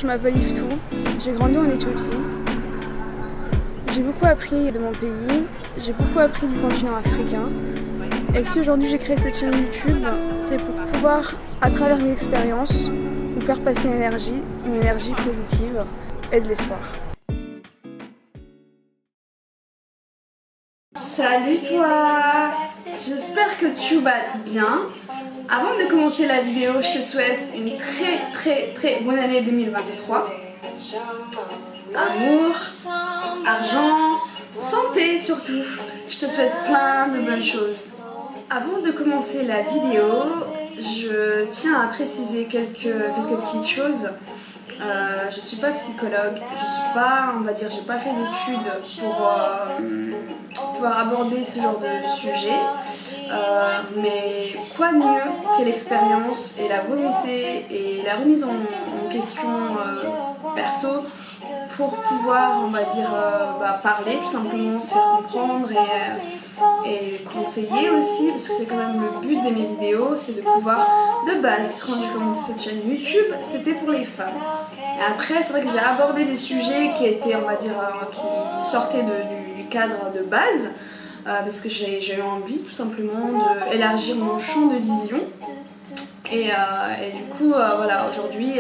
je m'appelle Yvetou, j'ai grandi en Éthiopie. J'ai beaucoup appris de mon pays, j'ai beaucoup appris du continent africain. Et si aujourd'hui j'ai créé cette chaîne YouTube, c'est pour pouvoir, à travers mes expériences, vous faire passer une énergie positive et de l'espoir. Salut toi! J'espère que tu vas bien. Avant de commencer la vidéo, je te souhaite une très bonne année 2023. Amour, argent, santé surtout. Je te souhaite plein de bonnes choses. Avant de commencer la vidéo, je tiens à préciser quelques petites choses. Je suis pas psychologue, je suis pas, on va dire, j'ai pas fait d'études pour pouvoir aborder ce genre de sujet. Mais quoi de mieux que l'expérience et la volonté et la remise en question perso pour pouvoir, on va dire, parler tout simplement, se faire comprendre et conseiller aussi, parce que c'est quand même le but de mes vidéos, c'est de pouvoir, de base, quand j'ai commencé cette chaîne YouTube, c'était pour les femmes. Et après, c'est vrai que j'ai abordé des sujets qui étaient, on va dire, qui sortaient du cadre de base, parce que j'ai eu envie tout simplement d'élargir mon champ de vision. Et du coup, voilà, aujourd'hui,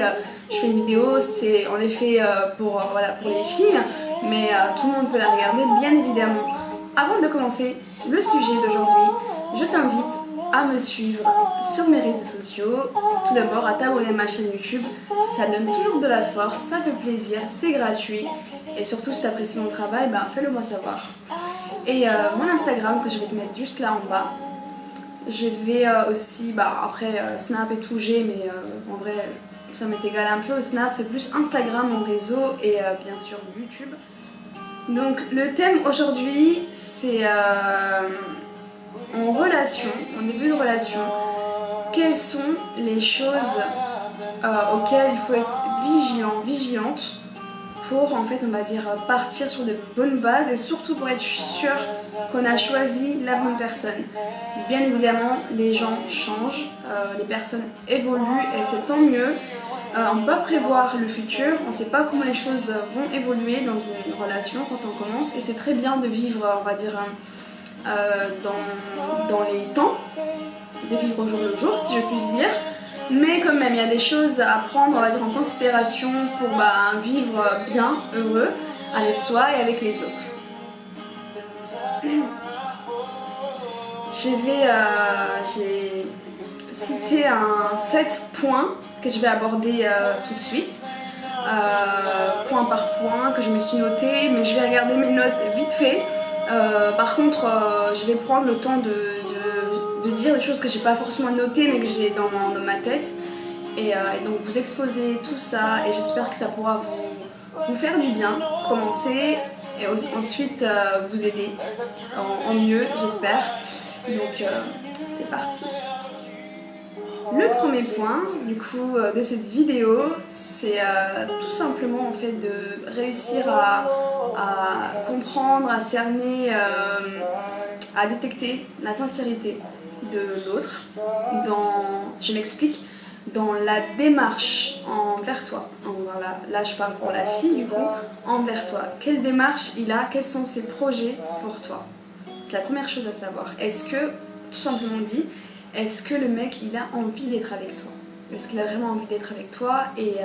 je fais une vidéo, c'est en effet pour les filles, mais tout le monde peut la regarder, bien évidemment. Avant de commencer le sujet d'aujourd'hui, je t'invite à me suivre sur mes réseaux sociaux. Tout d'abord, à t'abonner à ma chaîne YouTube, ça donne toujours de la force, ça fait plaisir, c'est gratuit. Et surtout, si tu apprécies mon travail, fais-le moi savoir. Et mon Instagram, que je vais te mettre juste là en bas. Je vais aussi, après Snap et tout, mais en vrai, ça m'est égal un peu au Snap, c'est plus Instagram, mon réseau, et bien sûr YouTube. Donc le thème aujourd'hui, c'est en relation, en début de relation, quelles sont les choses auxquelles il faut être vigilante pour, en fait, on va dire, partir sur de bonnes bases et surtout pour être sûr qu'on a choisi la bonne personne. Bien évidemment, les gens changent, les personnes évoluent et c'est tant mieux. On ne peut pas prévoir le futur, on ne sait pas comment les choses vont évoluer dans une relation quand on commence et c'est très bien de vivre, on va dire, dans les temps, de vivre au jour le jour, si je puis dire. Mais quand même, il y a des choses à prendre, on va dire, en considération pour vivre bien, heureux, avec soi et avec les autres. J'ai cité 7 points que je vais aborder tout de suite, point par point, que je me suis notée, mais je vais regarder mes notes vite fait. Par contre, je vais prendre le temps de dire des choses que j'ai pas forcément notées mais que j'ai dans ma tête et donc vous exposer tout ça et j'espère que ça pourra vous faire du bien pour commencer et ensuite vous aider en mieux, j'espère. Donc c'est parti. Le premier point du coup de cette vidéo, c'est tout simplement en fait de réussir à comprendre, à cerner, à détecter la sincérité de l'autre, je m'explique, dans la démarche envers toi. Voilà, là je parle pour la fille du coup, envers toi. Quelle démarche il a, quels sont ses projets pour toi? C'est la première chose à savoir. Est-ce que, tout simplement dit, est-ce que le mec il a envie d'être avec toi? Est-ce qu'il a vraiment envie d'être avec toi et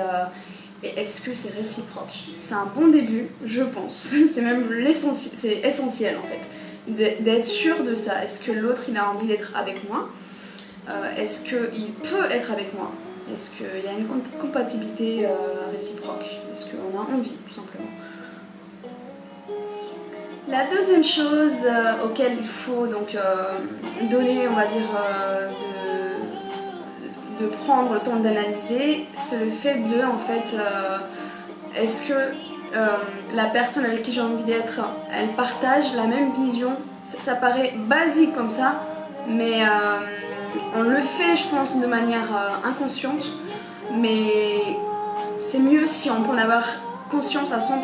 est-ce que c'est réciproque? C'est un bon début, je pense. C'est même l'essentiel, c'est essentiel en fait. D'être sûr de ça. Est-ce que l'autre il a envie d'être avec moi? Est-ce qu'il peut être avec moi? Est-ce qu'il y a une compatibilité réciproque? Est-ce qu'on a envie tout simplement? La deuxième chose auquel il faut donc donner, on va dire, de prendre le temps d'analyser, c'est le fait de, en fait, est-ce que la personne avec qui j'ai envie d'être, elle partage la même vision? Ça paraît basique comme ça, mais on le fait, je pense, de manière inconsciente, mais c'est mieux si on peut en avoir conscience à 100%,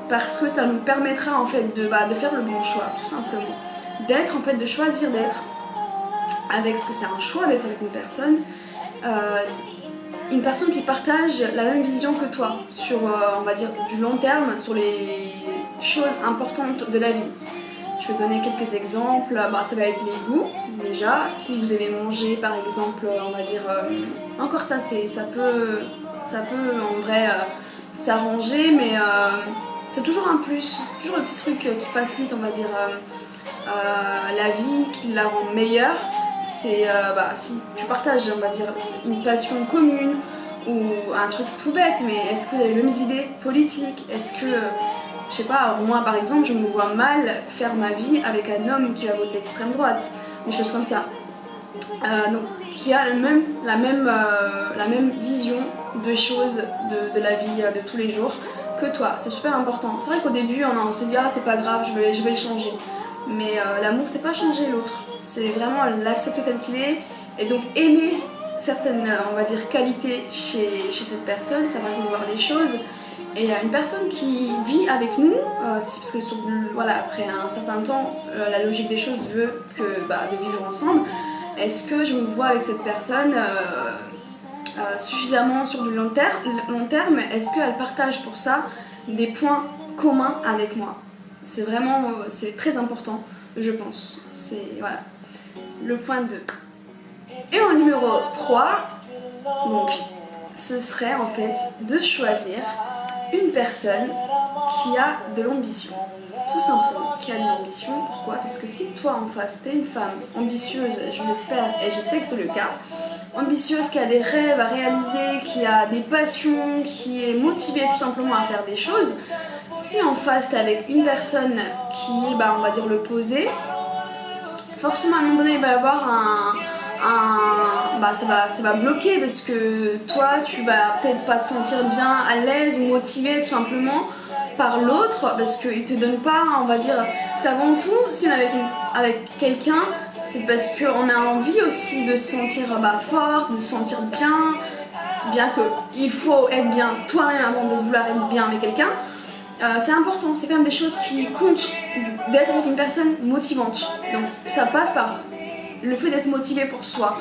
parce que ça nous permettra en fait de faire le bon choix, tout simplement. D'être, en fait, de choisir d'être avec, parce que c'est un choix d'être avec une personne, une personne qui partage la même vision que toi sur, on va dire, du long terme, sur les choses importantes de la vie. Je vais donner quelques exemples. Ça va être les goûts déjà. Si vous aimez manger par exemple, on va dire, encore ça, ça peut en vrai s'arranger, mais c'est toujours un plus, toujours un petit truc qui facilite, on va dire, la vie, qui la rend meilleure. C'est si tu partages, on va dire, une passion commune ou un truc tout bête, mais est-ce que vous avez les mêmes idées politiques? Est-ce que, je sais pas, moi par exemple, je me vois mal faire ma vie avec un homme qui va voter l'extrême droite, des choses comme ça. Donc, qui a la même vision de choses de la vie de tous les jours que toi. C'est super important. C'est vrai qu'au début, on s'est dit, ah, c'est pas grave, je vais le changer. Mais l'amour, c'est pas changer l'autre. C'est vraiment l'accepter tel qu'il est et donc aimer certaines, on va dire, qualités chez cette personne, sa façon de voir les choses. Et une personne qui vit avec nous, parce que après un certain temps, la logique des choses veut que de vivre ensemble. Est-ce que je me vois avec cette personne suffisamment sur du long terme? Est-ce qu'elle partage pour ça des points communs avec moi? C'est très important, je pense. C'est voilà, le point 2. Et en numéro 3, donc, ce serait en fait de choisir une personne qui a de l'ambition. Tout simplement, qui a de l'ambition. Pourquoi? Parce que si toi en face, t'es une femme ambitieuse, je l'espère et je sais que c'est le cas, ambitieuse, qui a des rêves à réaliser, qui a des passions, qui est motivée tout simplement à faire des choses, si en face t'es avec une personne qui est, on va dire, l'opposé, forcément à un moment donné il va y avoir ça va bloquer parce que toi tu vas peut-être pas te sentir bien à l'aise ou motivé tout simplement par l'autre parce qu'il te donne pas, on va dire, parce qu'avant tout si on est avec quelqu'un c'est parce qu'on a envie aussi de se sentir fort, de se sentir bien que il faut être bien toi-même avant de vouloir être bien avec quelqu'un. C'est important, c'est quand même des choses qui comptent d'être avec une personne motivante. Donc ça passe par le fait d'être motivé pour soi,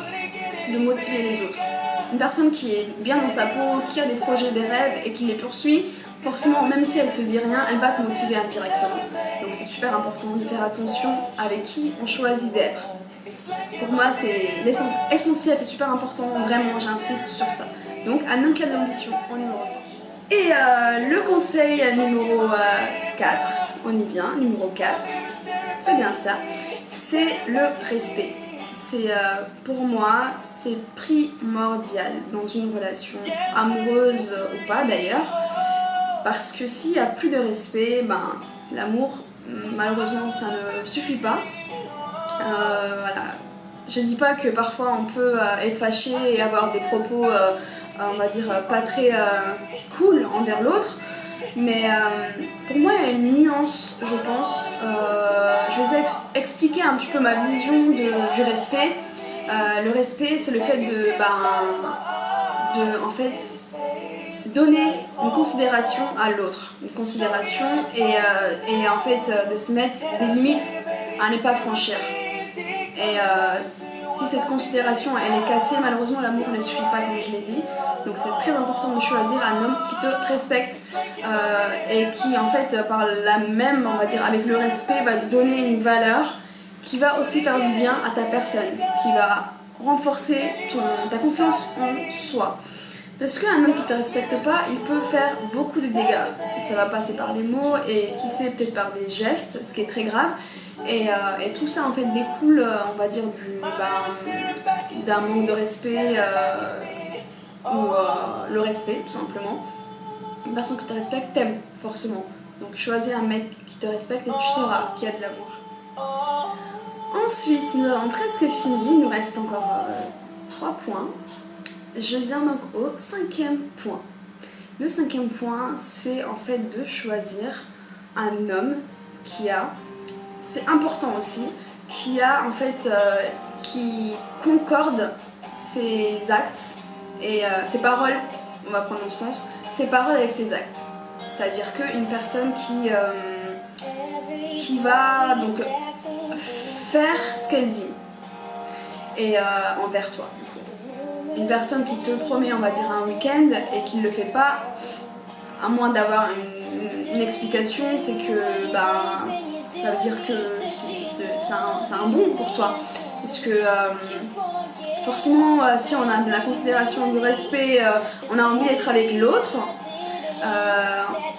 de motiver les autres. Une personne qui est bien dans sa peau, qui a des projets, des rêves et qui les poursuit, forcément, même si elle te dit rien, elle va te motiver indirectement. Donc c'est super important de faire attention avec qui on choisit d'être. Pour moi, c'est essentiel, c'est super important, vraiment, j'insiste sur ça. Donc un homme qui a de l'ambition en numéro 3. Et le conseil numéro 4, on y vient, numéro 4, c'est bien ça, c'est le respect. Pour moi, c'est primordial dans une relation amoureuse ou pas d'ailleurs, parce que s'il n'y a plus de respect, l'amour, malheureusement, ça ne suffit pas. Voilà. Je ne dis pas que parfois on peut être fâché et avoir des propos, on va dire, pas très cool envers l'autre, mais pour moi il y a une nuance, je pense. Je vais expliquer un petit peu ma vision du respect. Le respect, c'est le fait de en fait donner une considération à l'autre, une considération et en fait de se mettre des limites à ne pas franchir. Et si cette considération elle est cassée, malheureusement l'amour ne suffit pas comme je l'ai dit. Donc c'est très important de choisir un homme qui te respecte et qui en fait par la même, on va dire, avec le respect va te donner une valeur qui va aussi faire du bien à ta personne, qui va renforcer ta confiance en soi. Parce qu'un homme qui ne te respecte pas, il peut faire beaucoup de dégâts. Ça va passer par les mots et qui sait peut-être par des gestes, ce qui est très grave. Et tout ça en fait découle, on va dire, d'un manque de respect ou le respect tout simplement. Une personne qui te respecte t'aime forcément. Donc choisis un mec qui te respecte et tu sauras qu'il y a de l'amour. Ensuite, nous avons presque fini, il nous reste encore 3 points. Je viens donc au 5e point. Le 5e point, c'est en fait de choisir un homme qui a, c'est important aussi, qui a en fait, qui concorde ses actes et ses paroles, on va prendre le sens, ses paroles avec ses actes. C'est-à-dire qu'une personne qui va donc faire ce qu'elle dit et envers toi. une personne qui te promet, on va dire, un week-end et qui ne le fait pas, à moins d'avoir une explication, c'est que bah, ça veut dire que c'est un bon pour toi. Parce que forcément, si on a de la considération, du respect, on a envie d'être avec l'autre,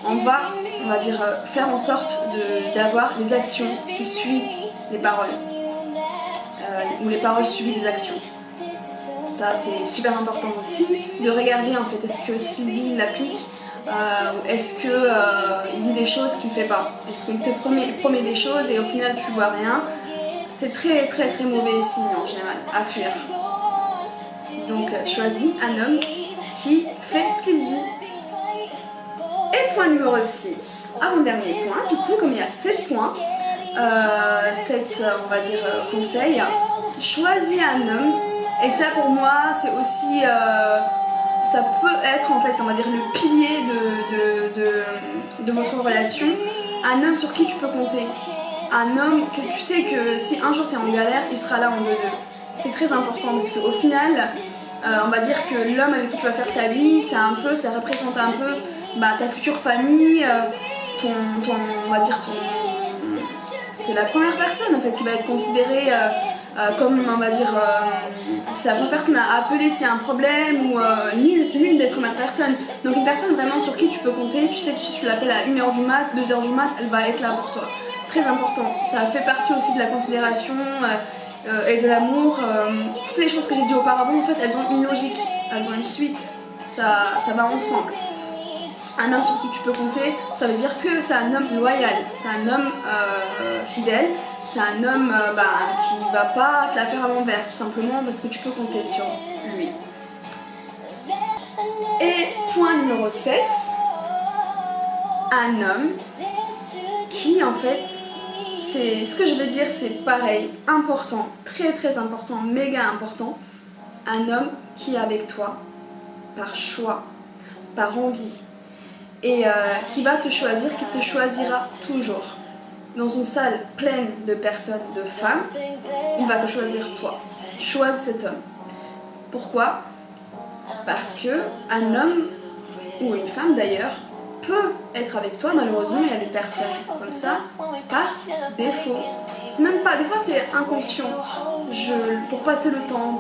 on va dire, faire en sorte d'avoir des actions qui suivent les paroles. Ou les paroles suivies des actions. Ça, c'est super important aussi, de regarder en fait, est-ce que ce qu'il dit, il l'applique, ou est-ce qu'il dit des choses qu'il ne fait pas. Est-ce qu'il te promet des choses et au final tu vois rien. C'est très très très mauvais signe en général, à fuir. Donc choisis un homme qui fait ce qu'il dit. Et point numéro 6, avant-dernier point, du coup comme il y a 7 points, 7 on va dire conseils, choisis un homme, et ça pour moi c'est aussi, ça peut être en fait on va dire le pilier de votre relation, un homme sur qui tu peux compter. Un homme que tu sais que si un jour tu es en galère, il sera là en deux. C'est très important parce qu'au final, on va dire que l'homme avec qui tu vas faire ta vie, ça représente un peu ta future famille, on va dire c'est la première personne en fait qui va être considérée comme on va dire, c'est la première personne à appeler s'il y a un problème ou l'une des premières personnes. Donc une personne vraiment sur qui tu peux compter, tu sais que si tu l'appelles à 1h du mat, 2h du mat, elle va être là pour toi. Très important, ça fait partie aussi de la considération et de l'amour. Toutes les choses que j'ai dit auparavant, en fait, elles ont une logique, elles ont une suite, ça va ensemble. Un homme sur qui tu peux compter, ça veut dire que c'est un homme loyal, c'est un homme fidèle, c'est un homme qui va pas te la faire à l'envers, tout simplement parce que tu peux compter sur lui. Et point numéro 7, un homme qui en fait, c'est ce que je veux dire, c'est pareil, important, très très important, méga important, un homme qui est avec toi par choix, par envie, et qui va te choisir, qui te choisira toujours. Dans une salle pleine de personnes, de femmes, il va te choisir toi. Choisis cet homme. Pourquoi? Parce que un homme, ou une femme d'ailleurs, peut être avec toi, malheureusement il y a des personnes comme ça, par défaut. C'est même pas, des fois c'est inconscient. Pour passer le temps,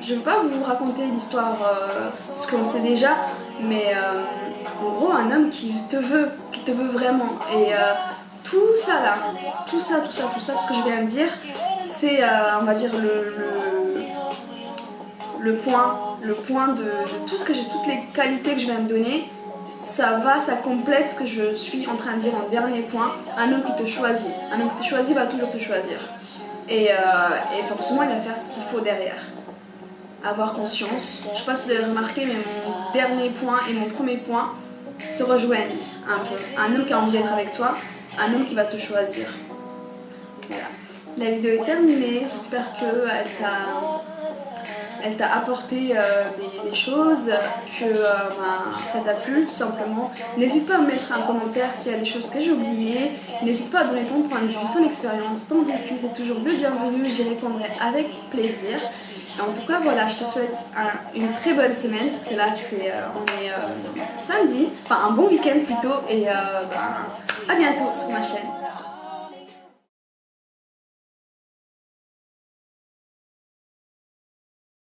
je ne veux pas vous raconter l'histoire, ce qu'on sait déjà, mais en gros un homme qui te veut vraiment. Et tout ça là, tout ça, ce que je viens de dire, c'est on va dire le point de tout ce que j'ai, toutes les qualités que je viens de donner. Ça complète ce que je suis en train de dire en dernier point. Un homme qui te choisit. Un homme qui te choisit va toujours te choisir. Et forcément, il va faire ce qu'il faut derrière. Avoir conscience. Je ne sais pas si vous avez remarqué, mais mon dernier point et mon premier point se rejoignent un peu. Un homme qui a envie d'être avec toi, un homme qui va te choisir. Voilà. La vidéo est terminée. J'espère qu'elle t'a apporté des choses, que ça t'a plu tout simplement. N'hésite pas à me mettre un commentaire s'il y a des choses que j'ai oubliées. N'hésite pas à donner ton point de vue, ton expérience, ton vécu, c'est toujours le bienvenu, j'y répondrai avec plaisir. Et en tout cas voilà, je te souhaite une très bonne semaine, parce que là on est samedi, enfin un bon week-end plutôt, et à bientôt sur ma chaîne.